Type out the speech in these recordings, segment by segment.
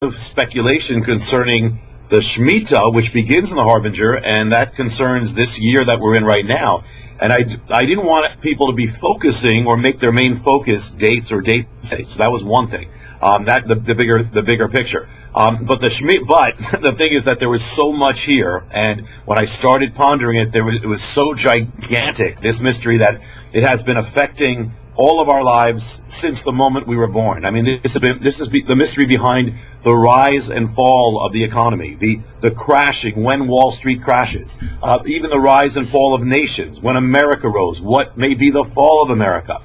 of speculation concerning the Shemitah, which begins in the Harbinger, and that concerns this year that we're in right now. And I didn't want people to be focusing or make their main focus dates or date dates. So that was one thing. That the bigger picture. But the thing is that there was so much here, and when I started pondering it, it was so gigantic, this mystery, that it has been affecting all of our lives since the moment we were born. I mean, this is the mystery behind the rise and fall of the economy, the crashing, when Wall Street crashes, even the rise and fall of nations, when America rose, what may be the fall of America.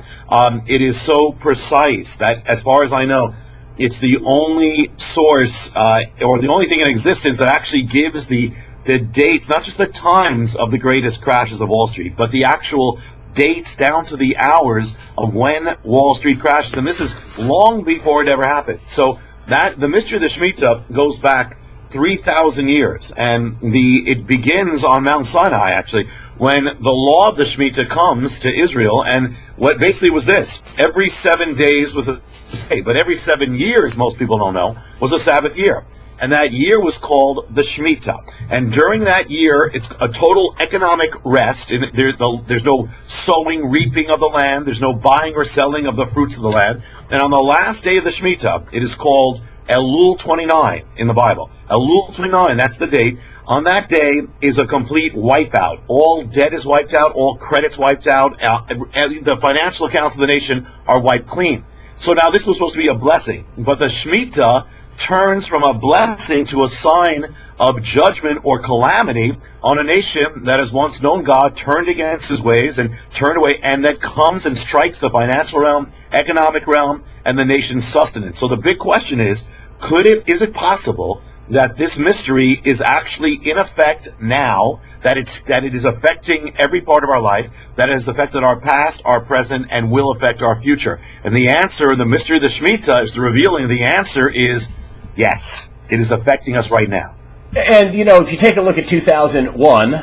It is so precise that, as far as I know, it's the only source, or the only thing in existence that actually gives the dates, not just the times of the greatest crashes of Wall Street, but the actual dates down to the hours of when Wall Street crashes. And this is long before it ever happened. So that the mystery of the Shemitah goes back 3,000 years, and it begins on Mount Sinai, actually, when the law of the Shemitah comes to Israel. And what basically was this: every 7 days was a day, but every 7 years, most people don't know, was a Sabbath year. And that year was called the Shemitah. And during that year, it's a total economic rest. There's no sowing, reaping of the land. There's no buying or selling of the fruits of the land. And on the last day of the Shemitah, it is called Elul 29 in the Bible. Elul 29, that's the date. On that day is a complete wipeout. All debt is wiped out. All credit's wiped out. And the financial accounts of the nation are wiped clean. So now this was supposed to be a blessing. But the Shemitah turns from a blessing to a sign of judgment or calamity on a nation that has once known God, turned against his ways and turned away, and that comes and strikes the financial realm, economic realm, and the nation's sustenance. So the big question is it possible that this mystery is actually in effect now, that it is affecting every part of our life, that it has affected our past, our present, and will affect our future? And the answer, the mystery of the Shemitah, is the revealing. The answer is yes, it is affecting us right now. And, if you take a look at 2001, we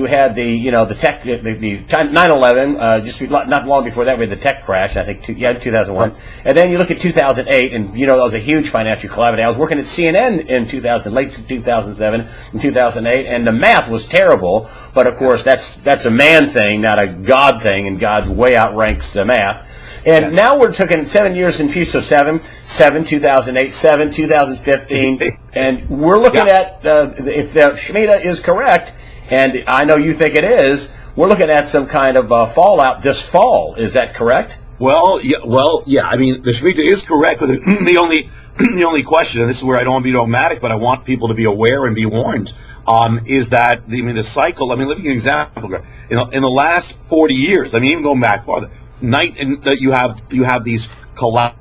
had the tech, the 9/11, just not long before that, we had the tech crash, I think, 2001. Right. And then you look at 2008, and, that was a huge financial calamity. I was working at CNN in late 2007 and 2008, and the math was terrible, but of course that's a man thing, not a God thing, and God way outranks the math. And now we're talking 7 years in future, so 2008, 2015, and we're looking at, if the Shemitah is correct, and I know you think it is, we're looking at some kind of fallout this fall. Is that correct? Well, yeah. I mean, the Shemitah is correct, but the only question, and this is where I don't want to be dogmatic, but I want people to be aware and be warned, is that the cycle. Let me give you an example. In the last 40 years, even going back farther, that you have these collapse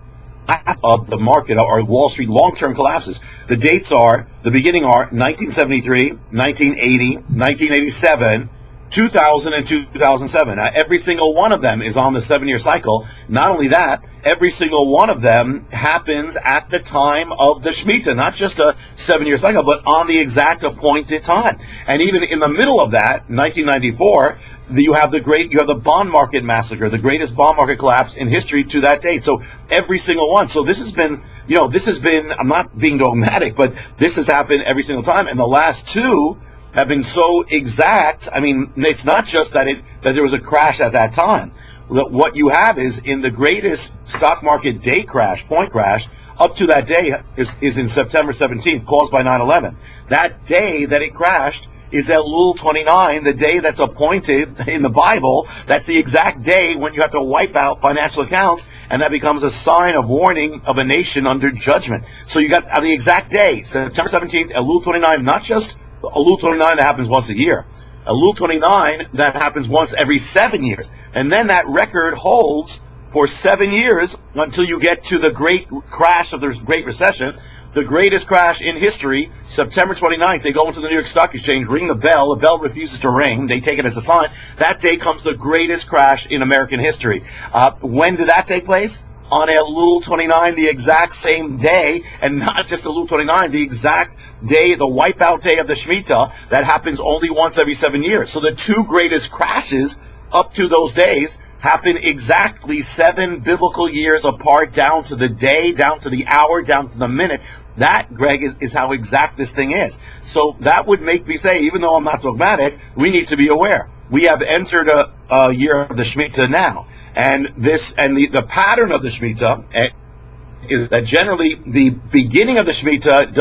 of the market, or Wall Street long-term collapses. The dates are, the beginning are 1973, 1980, 1987, 2000, and 2007. Now, every single one of them is on the 7-year cycle. Not only that, every single one of them happens at the time of the Shemitah, not just a 7-year cycle, but on the exact appointed time. And even in the middle of that, 1994, you have the bond market massacre, the greatest bond market collapse in history to that date. So every single one. So this has been, I'm not being dogmatic, but this has happened every single time. And the last two have been so exact. It's not just that there was a crash at that time. What you have is, in the greatest stock market day crash, point crash, up to that day is in September 17th, caused by 9/11. That day that it crashed is Elul 29, the day that's appointed in the Bible. That's the exact day when you have to wipe out financial accounts, and that becomes a sign of warning of a nation under judgment. So you got the exact day, September 17th, Elul 29, not just Elul 29 that happens once a year. Elul 29 that happens once every 7 years. And then that record holds for 7 years until you get to the great crash of the Great Recession, the greatest crash in history. September 29th, they go into the New York Stock Exchange, ring the bell refuses to ring, they take it as a sign. That day comes the greatest crash in American history. When did that take place? On Elul 29, the exact same day, and not just Elul 29, the exact day, the wipeout day of the Shemitah, that happens only once every 7 years. So the two greatest crashes up to those days happen exactly 7 biblical years apart, down to the day, down to the hour, down to the minute. That, Greg, is how exact this thing is. So that would make me say, even though I'm not dogmatic, we need to be aware. We have entered a year of the Shemitah now. And the pattern of the Shemitah is that generally the beginning of the Shemitah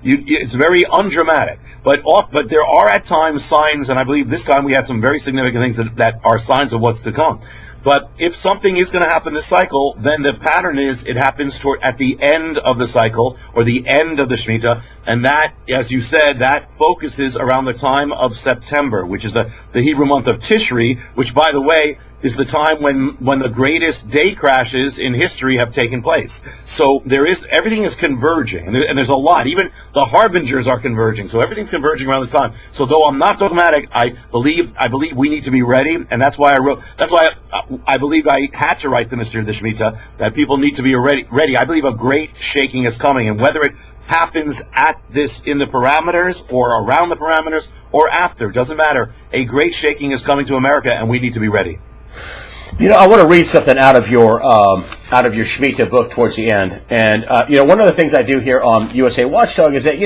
it's very undramatic. But there are at times signs, and I believe this time we had some very significant things that are signs of what's to come. But if something is going to happen this cycle, then the pattern is it happens at the end of the cycle or the end of the Shemitah, and that, as you said, that focuses around the time of September, which is the Hebrew month of Tishri, which, by the way, is the time when the greatest day crashes in history have taken place. So everything is converging, and there's a lot. Even the harbingers are converging. So everything's converging around this time. So though I'm not dogmatic, I believe we need to be ready, and that's why I believe I had to write the Mystery of the Shemitah, that people need to be ready. I believe a great shaking is coming, and whether it happens in the parameters or around the parameters or after, doesn't matter. A great shaking is coming to America, and we need to be ready. I want to read something out of your Shemitah book towards the end. And, one of the things I do here on USA Watchdog is that,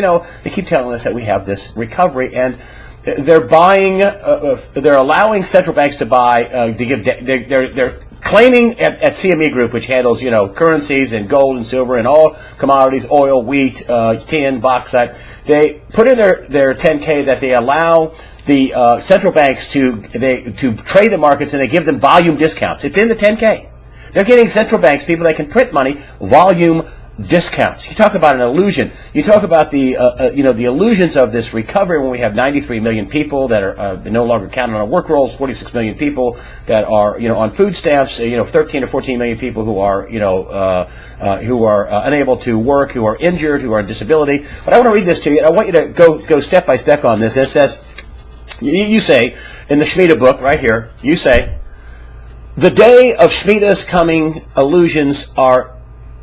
they keep telling us that we have this recovery, and they're they're allowing central banks to buy, they're claiming at CME Group, which handles, currencies and gold and silver and all commodities, oil, wheat, tin, bauxite, they put in their 10K that they allow the central banks to trade the markets, and they give them volume discounts. It's in the 10K. They're getting central banks, people that can print money, volume discounts. You talk about an illusion. You talk about the illusions of this recovery when we have 93 million people that are no longer counted on work rolls, 46 million people that are on food stamps, 13 or 14 million people who are unable to work, who are injured, who are on disability. But I want to read this to you, and I want you to go step by step on this. It says, you say in the Shemitah book right here, you say, the day of Shemitah's coming illusions are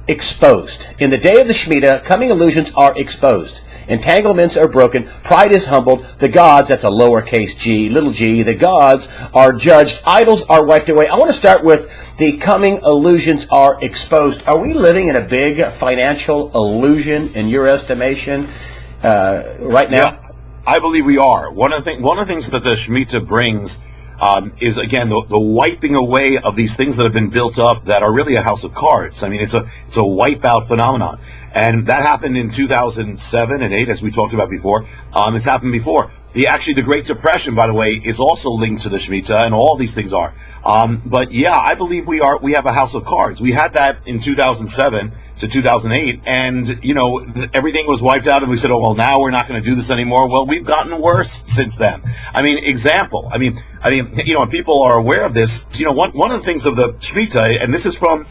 exposed. In the day of the Shemitah, coming illusions are exposed. Entanglements are broken. Pride is humbled. The gods, that's a lowercase g, little g, the gods are judged. Idols are wiped away. I want to start with the coming illusions are exposed. Are we living in a big financial illusion in your estimation right now? Yeah, I believe we are. One of the things that the Shemitah brings is, again, the wiping away of these things that have been built up that are really a house of cards. I mean, it's a wipeout phenomenon. And that happened in 2007 and 8, as we talked about before. It's happened before. The Great Depression, by the way, is also linked to the Shemitah, and all these things are. But yeah, I believe we have a house of cards. We had that in 2007 to 2008, and everything was wiped out, and we said, oh well, now we're not going to do this anymore. Well, we've gotten worse since then. I mean, example. I mean, and people are aware of this. One of the things of the Shemitah, and this is from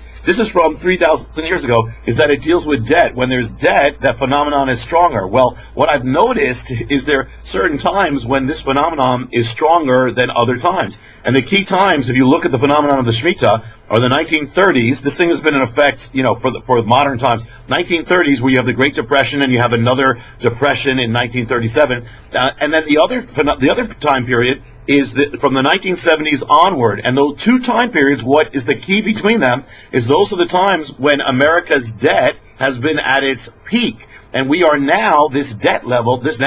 3,000 years ago, is that it deals with debt. When there's debt, that phenomenon is stronger. Well, what I've noticed is there are certain times when this phenomenon is stronger than other times. And the key times, if you look at the phenomenon of the Shemitah, are the 1930s. This thing has been in effect, for modern times. 1930s, where you have the Great Depression, and you have another depression in 1937. And then the other time period is from the 1970s onward. And those two time periods, what is the key between them is those are the times when America's debt has been at its peak. And we are now, this debt level, this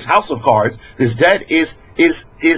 house of cards, this debt is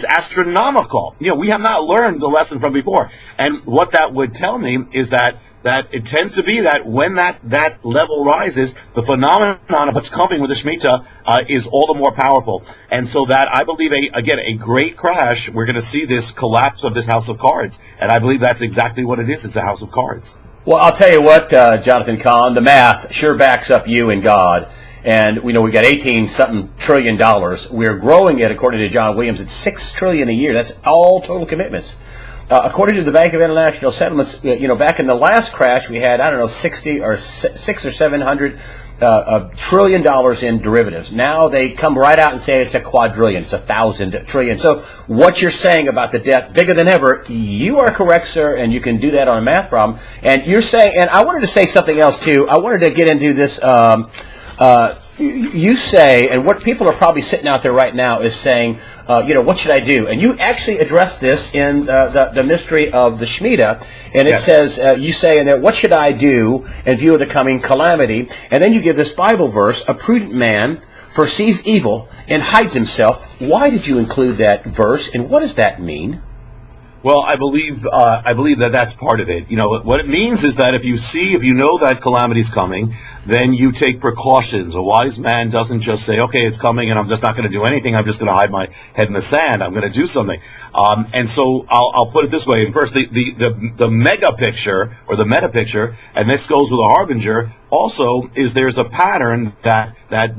astronomical. We have not learned the lesson from before. And what that would tell me is that it tends to be that when that level rises, the phenomenon of what's coming with the Shemitah is all the more powerful. And so that I believe, a great crash, we're going to see this collapse of this house of cards. And I believe that's exactly what it is. It's a house of cards. Well, I'll tell you what, Jonathan Cahn, the math sure backs up you and God. And we got 18-something trillion dollars. We're growing it, according to John Williams, at $6 trillion a year. That's all total commitments. According to the Bank of International Settlements, back in the last crash, we had, 600 or 700 trillion dollars in derivatives. Now they come right out and say it's a quadrillion, it's 1,000 trillion. So what you're saying about the debt, bigger than ever, you are correct, sir, and you can do that on a math problem. And you're saying, and I wanted to say something else too. I wanted to get into this. you say, and what people are probably sitting out there right now is saying, what should I do? And you actually address this in the mystery of the Shemitah, and it says, you say in there, what should I do in view of the coming calamity? And then you give this Bible verse, a prudent man foresees evil and hides himself. Why did you include that verse, and what does that mean? Well, I believe that that's part of it. What it means is that if you know that calamity is coming, then you take precautions. A wise man doesn't just say, okay, it's coming and I'm just not going to do anything. I'm just going to hide my head in the sand. I'm going to do something. And so I'll put it this way. First, the mega picture or the meta picture, and this goes with a harbinger, also is there's a pattern that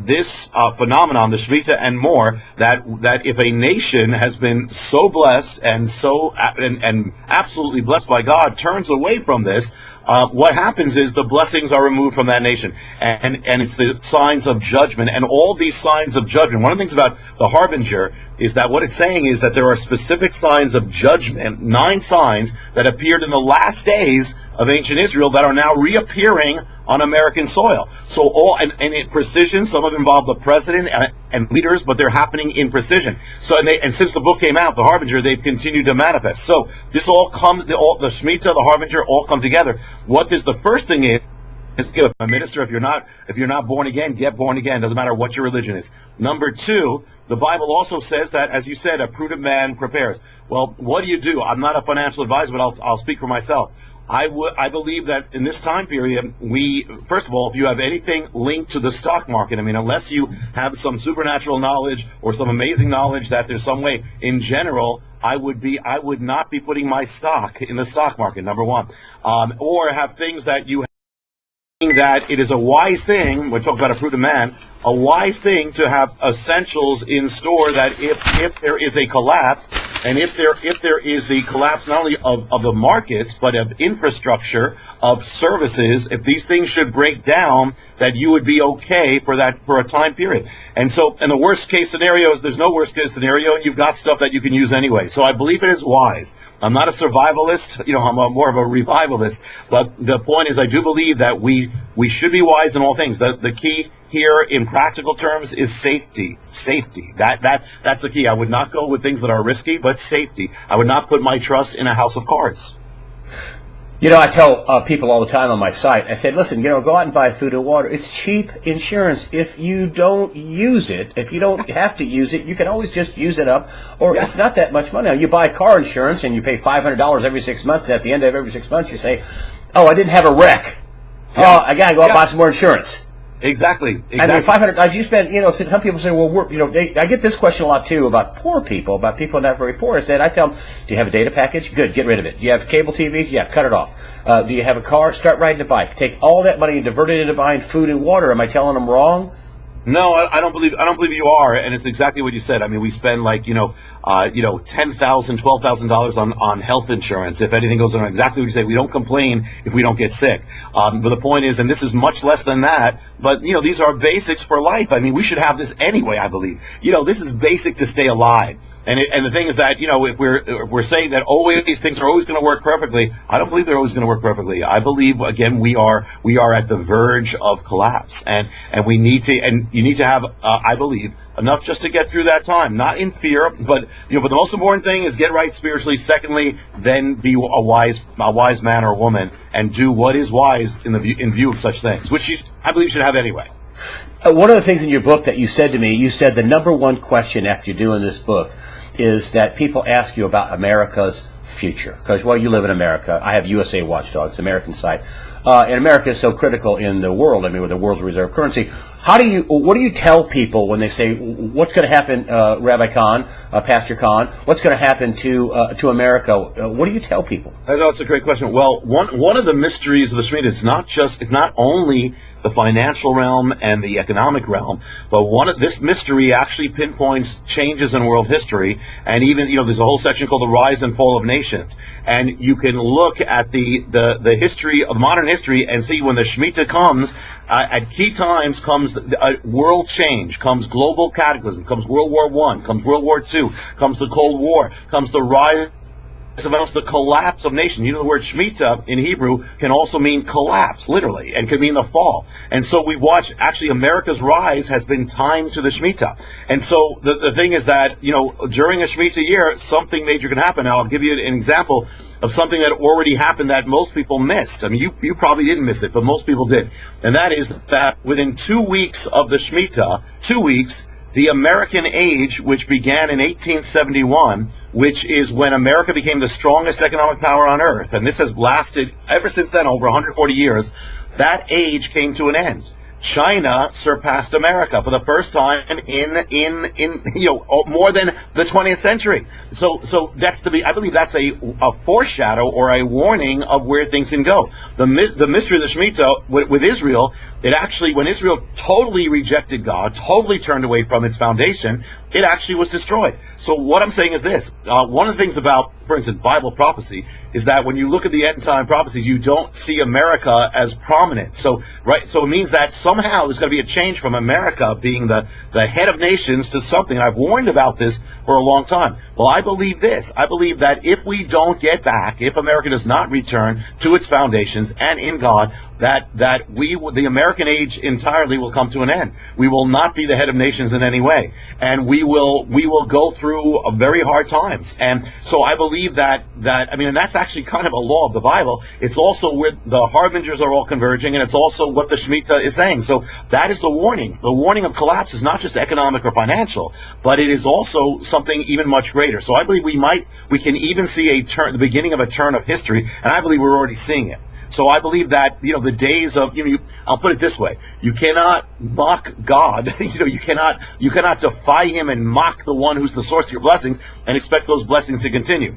this phenomenon, the Shemitah and more, that if a nation has been so blessed and so and absolutely blessed by God turns away from this, what happens is the blessings are removed from that nation, and it's the signs of judgment. And all these signs of judgment, one of the things about the harbinger is that what it's saying is that there are specific signs of judgment, 9 signs that appeared in the last days of ancient Israel that are now reappearing on American soil. So all and in precision, some have involved the president and leaders, but they're happening in precision. So and since the book came out, the harbinger, they've continued to manifest. So this all comes, the Shemitah, the harbinger, all come together. What is the first thing is a minister, if you're not born again, get born again. Doesn't matter what your religion is. Number 2, the Bible also says that, as you said, a prudent man prepares. Well, what do? I'm not a financial advisor, but I'll speak for myself. I believe that in this time period, first of all, if you have anything linked to the stock market, unless you have some supernatural knowledge or some amazing knowledge that there's some way, in general, I would not be putting my stock in the stock market, number 1, or have things that you that it is a wise thing, we're talking about a prudent man, a wise thing to have essentials in store that if there is a collapse, and if there is the collapse not only of the markets, but of infrastructure, of services, if these things should break down, that you would be okay for a time period. And so, and the worst case scenario is there's no worst case scenario, and you've got stuff that you can use anyway. So I believe it is wise. I'm not a survivalist, I'm more of a revivalist. But the point is, I do believe that we should be wise in all things. The key here in practical terms is safety. Safety. That's the key. I would not go with things that are risky, but safety. I would not put my trust in a house of cards. I tell people all the time on my site, I said, listen, go out and buy food and water. It's cheap insurance. If you don't use it, if you don't have to use it, you can always just use it up, or it's not that much money. Now, you buy car insurance and you pay $500 every 6 months, and at the end of every 6 months you say, oh, I didn't have a wreck. Yeah. Oh, I got to go out and buy some more insurance. Exactly. I mean, $500. You spend. Some people say, "Well, I get this question a lot too about poor people, about people not very poor." I tell them, "Do you have a data package? Good, get rid of it. Do you have cable TV? Yeah, cut it off. Do you have a car? Start riding a bike. Take all that money and divert it into buying food and water." Am I telling them wrong? No, I don't believe you are, and it's exactly what you said. We spend $10,000, $12,000 on health insurance. If anything goes wrong, exactly what you say. We don't complain if we don't get sick. But the point is, and this is much less than that, but these are basics for life. We should have this anyway, I believe. This is basic to stay alive. And the thing is that, if we're saying that always these things are always going to work perfectly, I don't believe they're always going to work perfectly. I believe, again, we are at the verge of collapse, and we need to, and you need to have, I believe, enough just to get through that time, not in fear, but but the most important thing is get right spiritually. Secondly, then be a wise man or woman and do what is wise in view of such things, which I believe you should have anyway. One of the things in your book that you said to me, you said the number one question after doing this book is that people ask you about America's future. Because, you live in America. I have USA Watchdog, it's an American site. And America is so critical in the world, with the world's reserve currency. What do you tell people when they say, what's going to happen, Rabbi Cahn, Pastor Cahn, what's going to happen to America? What do you tell people? That's a great question. Well, one of the mysteries of the Shemitah, it's not only the financial realm and the economic realm, but this mystery actually pinpoints changes in world history. And even, there's a whole section called the Rise and Fall of Nations. And you can look at the history of modern history and see when the Shemitah comes, at key times comes world change, comes global cataclysm, comes World War I, comes World War II, comes the Cold War, comes the rise about the collapse of nations. You know, the word Shemitah in Hebrew can also mean collapse, literally, and can mean the fall. And so we watch, actually, America's rise has been timed to the Shemitah. And so the thing is that, you know, during a Shemitah year, something major can happen. Now, I'll give you an example of something that already happened that most people missed. I mean, you probably didn't miss it, but most people did. And that is that within 2 weeks of the Shemitah, 2 weeks, the American age, which began in 1871, which is when America became the strongest economic power on earth, and this has lasted ever since then, over 140 years, that age came to an end. China surpassed America for the first time in you know, more than the 20th century. So that's I believe that's a foreshadow or a warning of where things can go. The mystery of the Shemitah with Israel, it actually, when Israel totally rejected God, totally turned away from its foundation, it actually was destroyed. So what I'm saying is this: one of the things about, for instance, Bible prophecy is that when you look at the end time prophecies, you don't see America as prominent. So it means that somehow there's going to be a change from America being the head of nations to something. And I've warned about this for a long time. Well, I believe this. I believe that if we don't get back, if America does not return to its foundations and in God, that the American age entirely will come to an end. We will not be the head of nations in any way, and we will go through very hard times. And so I believe that I mean, and that's actually kind of a law of the Bible. It's also where the harbingers are all converging, and it's also what the Shemitah is saying. So that is the warning. The warning of collapse is not just economic or financial, but it is also something even much greater. So I believe we can even see the beginning of a turn of history, and I believe we're already seeing it. So I believe that, you know, the days of, you know, I'll put it this way: you cannot mock God. You know, you cannot defy Him and mock the one who's the source of your blessings and expect those blessings to continue.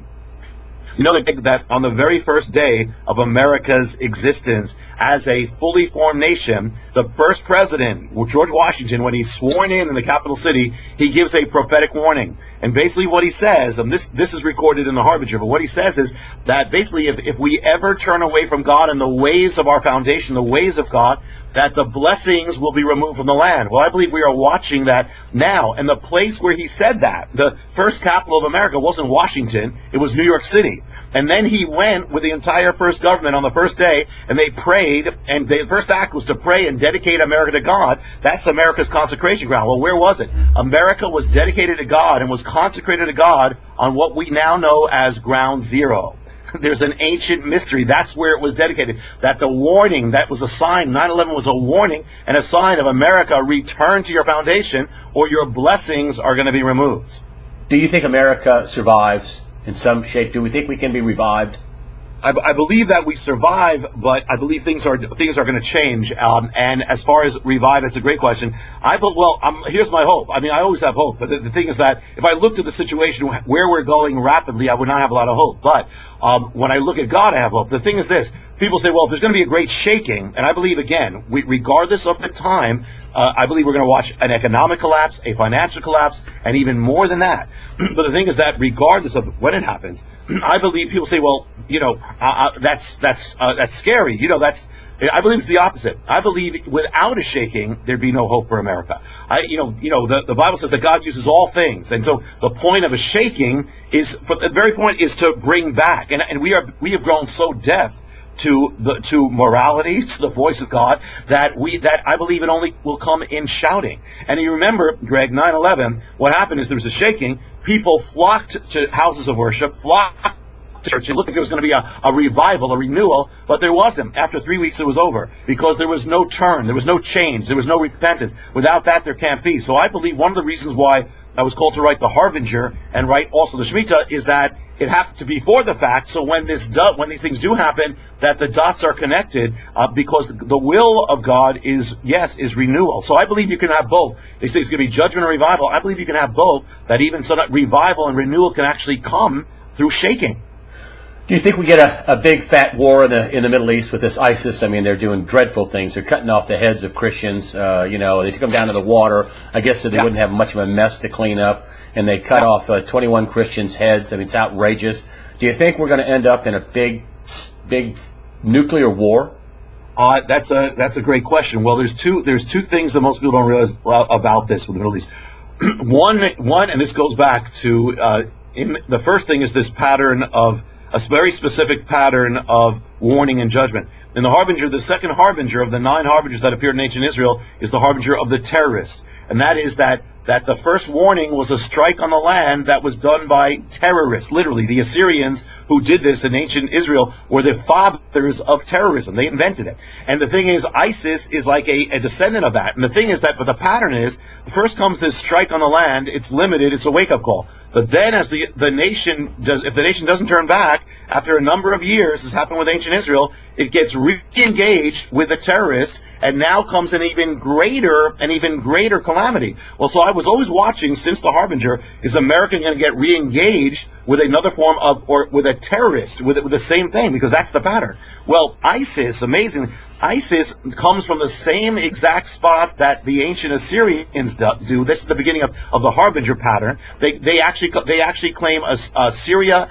You know that on the very first day of America's existence as a fully formed nation, the first president, George Washington, when he's sworn in the capital city, he gives a prophetic warning. And basically what he says, and this is recorded in the Harbinger, but what he says is that basically if we ever turn away from God and the ways of our foundation, the ways of God, that the blessings will be removed from the land. Well, I believe we are watching that now. And the place where he said that, the first capital of America, wasn't Washington, it was New York City. And then he went with the entire first government on the first day, and they prayed, and the first act was to pray and dedicate America to God. That's America's consecration ground. Well, where was it? America was dedicated to God and was consecrated to God on what we now know as Ground Zero. There's an ancient mystery. That's where it was dedicated. That the warning, that was a sign. 9/11 was a warning and a sign of America: return to your foundation or your blessings are going to be removed. Do you think America survives in some shape? Do we think we can be revived? I believe that we survive, but I believe things are going to change. And as far as revive, it's a great question. Here's my hope. I mean, I always have hope, but the thing is that if I looked at the situation where we're going rapidly, I would not have a lot of hope. But when I look at God, I have hope. The thing is this: people say, well, there's going to be a great shaking, and I believe, again, regardless of the time, I believe we're going to watch an economic collapse, a financial collapse, and even more than that. But the thing is that regardless of when it happens, I believe people say, well, you know, that's scary. You know, I believe it's the opposite. I believe without a shaking, there'd be no hope for America. The Bible says that God uses all things, and so the point of a shaking the very point is to bring back. And we have grown so deaf to morality, to the voice of God, that I believe it only will come in shouting. And you remember, Greg, 9/11, what happened is there was a shaking. People flocked to houses of worship, flocked to church. It looked like there was going to be a revival, a renewal, but there wasn't. After 3 weeks, it was over, because there was no turn, there was no change, there was no repentance. Without that, there can't be. So I believe one of the reasons why I was called to write the Harbinger and write also the Shemitah is that it happened to be for the fact, so when these things do happen, that the dots are connected, because the will of God is renewal. So I believe you can have both. They say it's going to be judgment and revival. I believe you can have both, that even so that revival and renewal can actually come through shaking. Do you think we get a big fat war in the Middle East with this ISIS? I mean, they're doing dreadful things. They're cutting off the heads of Christians. They took them down to the water, I guess, so they wouldn't have much of a mess to clean up. And they cut off 21 Christians' heads. I mean, it's outrageous. Do you think we're going to end up in a big nuclear war? That's a great question. Well, there's two things that most people don't realize about this with the Middle East. One, and this goes back to the first thing is this pattern of a very specific pattern of warning and judgment. In the harbinger, the second harbinger of the 9 harbingers that appeared in ancient Israel is the harbinger of the terrorist. And that is that the first warning was a strike on the land that was done by terrorists. Literally, the Assyrians who did this in ancient Israel were the fathers of terrorism. They invented it. And the thing is, ISIS is like a descendant of that. And the thing is that, but the pattern is, first comes this strike on the land, it's limited, it's a wake-up call. But then as the nation does, if the nation doesn't turn back, after a number of years, as happened with ancient Israel, it gets re-engaged with the terrorists, and now comes an even greater calamity. Well, so I was always watching, since the harbinger, is America going to get re-engaged with another form of, or with a terrorist, with the same thing, because that's the pattern. Well, ISIS, amazing, ISIS comes from the same exact spot that the ancient Assyrians do. This is the beginning of the harbinger pattern. They actually claim Syria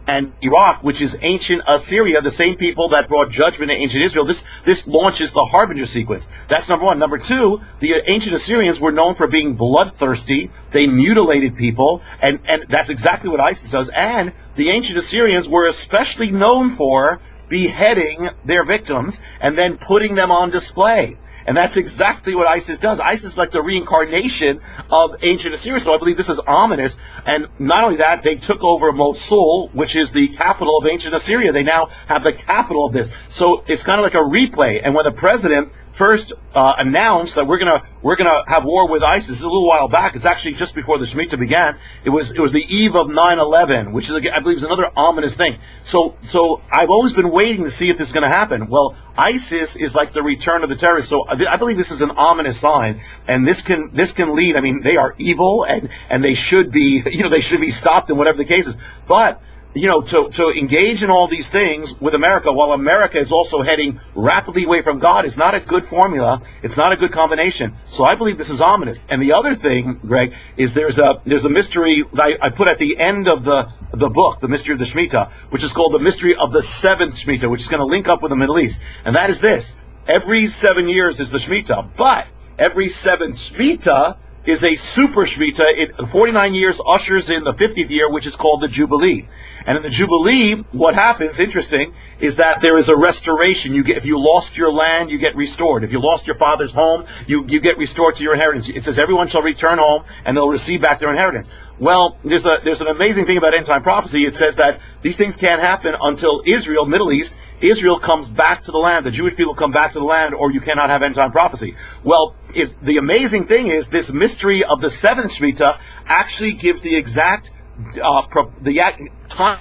and Iraq, which is ancient Assyria, the same people that brought judgment to ancient Israel. This launches the harbinger sequence. That's number one. Number two, the ancient Assyrians were known for being bloodthirsty. They mutilated people, and that's exactly what ISIS does. And the ancient Assyrians were especially known for beheading their victims and then putting them on display. And that's exactly what ISIS does. ISIS is like the reincarnation of ancient Assyria. So I believe this is ominous. And not only that, they took over Mosul, which is the capital of ancient Assyria. They now have the capital of this. So it's kind of like a replay. And when the president first announced that we're gonna have war with ISIS a little while back, it's actually just before the Shemitah began. It was the eve of 9/11, which is, I believe, is another ominous thing. So I've always been waiting to see if this is going to happen. Well, ISIS is like the return of the terrorists. So I believe this is an ominous sign, and this can lead. I mean, they are evil, and they should be they should be stopped in whatever the case is. But to engage in all these things with America, while America is also heading rapidly away from God, is not a good formula. It's not a good combination. So I believe this is ominous. And the other thing, Greg, is there's a mystery that I put at the end of the book, the mystery of the Shemitah, which is called the mystery of the 7th Shemitah, which is going to link up with the Middle East. And that is this: every 7 years is the Shemitah, but every 7th Shemitah is a super Shemitah. 49 years ushers in the 50th year, which is called the Jubilee. And in the Jubilee, what happens, interesting, is that there is a restoration. If you lost your land, you get restored. If you lost your father's home, you get restored to your inheritance. It says everyone shall return home and they'll receive back their inheritance. Well, there's an amazing thing about end time prophecy. It says that these things can't happen until Israel, Middle East, Israel comes back to the land. The Jewish people come back to the land, or you cannot have end time prophecy. Well, the amazing thing is this mystery of the 7th Shemitah actually gives the exact time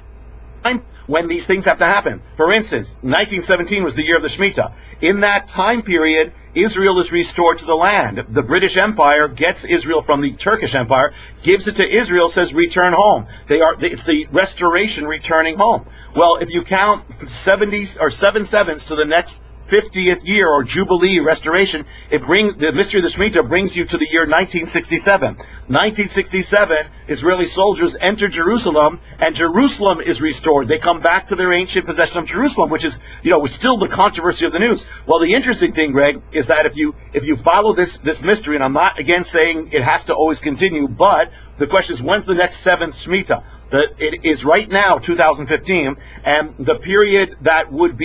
when these things have to happen. For instance, 1917 was the year of the Shemitah. In that time period, Israel is restored to the land. The British Empire gets Israel from the Turkish Empire, gives it to Israel, says return home. It's the restoration returning home. Well, if you count 70 or 7 sevens to the next 50th year or Jubilee restoration, the mystery of the Shemitah brings you to the year 1967. 1967, Israeli soldiers enter Jerusalem, and Jerusalem is restored. They come back to their ancient possession of Jerusalem, which is, still the controversy of the news. Well, the interesting thing, Greg, is that if you follow this mystery, and I'm not again saying it has to always continue, but the question is, when's the next 7th Shemitah? It is right now, 2015, and the period that would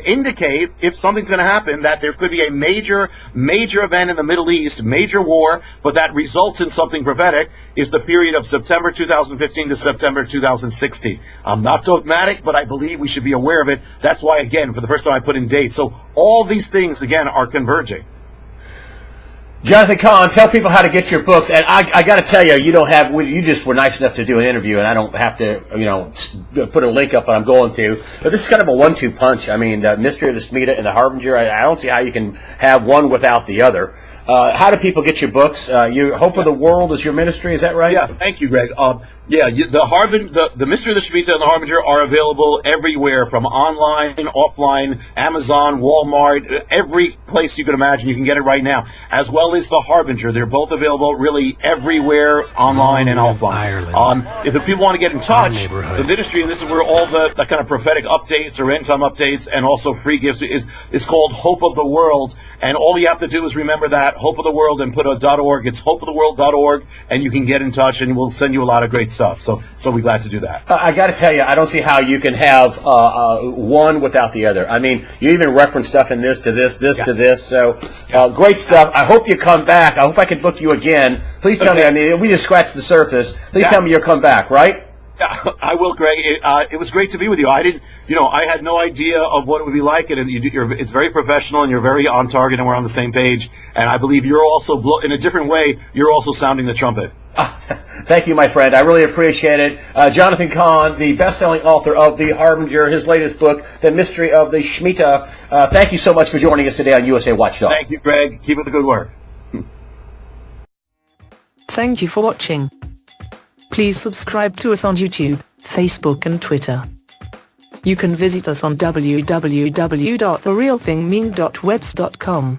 indicate, if something's going to happen, that there could be a major event in the Middle East, major war, but that results in something prophetic, is the period of September 2015 to September 2016. I'm not dogmatic, but I believe we should be aware of it. That's why, again, for the first time I put in dates. So all these things, again, are converging. Jonathan Cahn, tell people how to get your books. And I got to tell you, you just were nice enough to do an interview, and I don't have to, put a link up, but I'm going to. But this is kind of a 1-2 punch. I mean, the mystery of the Shemitah and the Harbinger, I don't see how you can have one without the other. How do people get your books? Hope of the World is your ministry, is that right? Yeah, thank you, Greg. The mystery of the Shemitah and the Harbinger are available everywhere, from online, offline, Amazon, Walmart, every place you can imagine. You can get it right now, as well as the Harbinger. They're both available really everywhere, online and offline. If the people want to get in touch, the ministry, and this is where all the kind of prophetic updates or end time updates and also free gifts is called Hope of the World. And all you have to do is remember that, Hope of the World, and put a .org. It's hopeoftheworld.org, and you can get in touch, and we'll send you a lot of great stuff. So we're glad to do that. I got to tell you, I don't see how you can have one without the other. I mean, you even reference stuff in this to this to this. So great stuff. I hope you come back. I hope I can book you again. Please tell me. I mean, we just scratched the surface. Please tell me you'll come back, right? Yeah, I will, Greg. It was great to be with you. I didn't, I had no idea of what it would be like, and it's very professional, and you're very on target, and we're on the same page. And I believe you're also, in a different way, you're also sounding the trumpet. Thank you, my friend. I really appreciate it. Jonathan Cahn, the best-selling author of The Harbinger, his latest book, The Mystery of the Shemitah. Thank you so much for joining us today on USA Watchdog. Thank you, Greg. Keep up the good work. Thank you for watching. Please subscribe to us on YouTube, Facebook and Twitter. You can visit us on www.therealthingmean.webs.com.